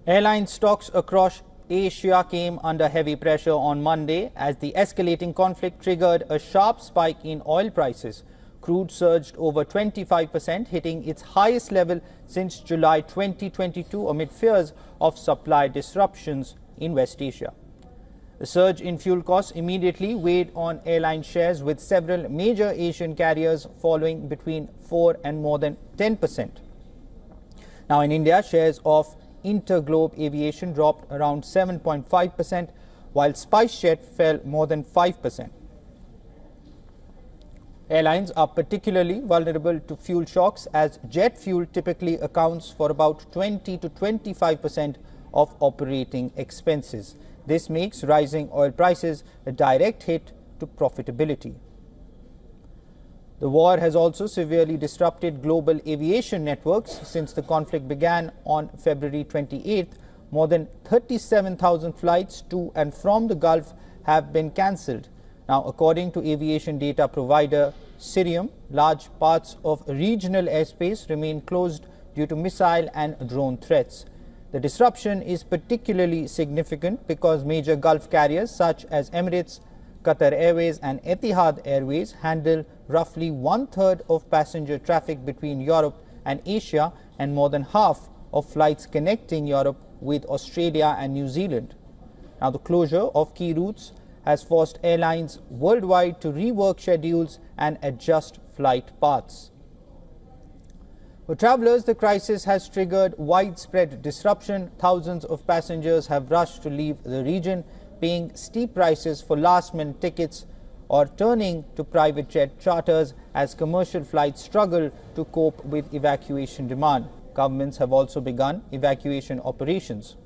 Airline stocks across Asia came under heavy pressure on Monday as the escalating conflict triggered a sharp spike in oil prices. Crude surged over 25%, hitting its highest level since July 2022 amid fears of supply disruptions in West Asia. The surge in fuel costs immediately weighed on airline shares, with several major Asian carriers falling between 4 and more than 10%. Now in India, shares of Interglobe Aviation dropped around 7.5%, while SpiceJet fell more than 5%. Airlines are particularly vulnerable to fuel shocks, as jet fuel typically accounts for about 20 to 25% of operating expenses. This makes rising oil prices a direct hit to profitability. The war has also severely disrupted global aviation networks. Since the conflict began on February 28th, more than 37,000 flights to and from the Gulf have been cancelled. Now, according to aviation data provider Cirium, large parts of regional airspace remain closed due to missile and drone threats. The disruption is particularly significant because major Gulf carriers such as Emirates, Qatar Airways and Etihad Airways handle roughly one-third of passenger traffic between Europe and Asia and more than half of flights connecting Europe with Australia and New Zealand. Now, the closure of key routes has forced airlines worldwide to rework schedules and adjust flight paths. For travelers, the crisis has triggered widespread disruption. Thousands of passengers have rushed to leave the region, paying steep prices for last-minute tickets or turning to private jet charters as commercial flights struggle to cope with evacuation demand. Governments have also begun evacuation operations.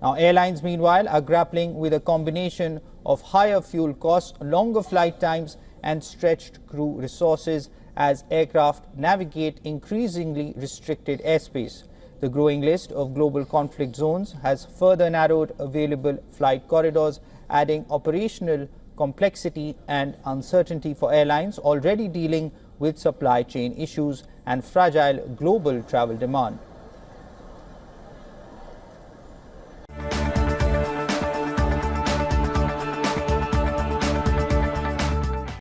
Now, airlines, meanwhile, are grappling with a combination of higher fuel costs, longer flight times and stretched crew resources as aircraft navigate increasingly restricted airspace. The growing list of global conflict zones has further narrowed available flight corridors, adding operational complexity and uncertainty for airlines already dealing with supply chain issues and fragile global travel demand.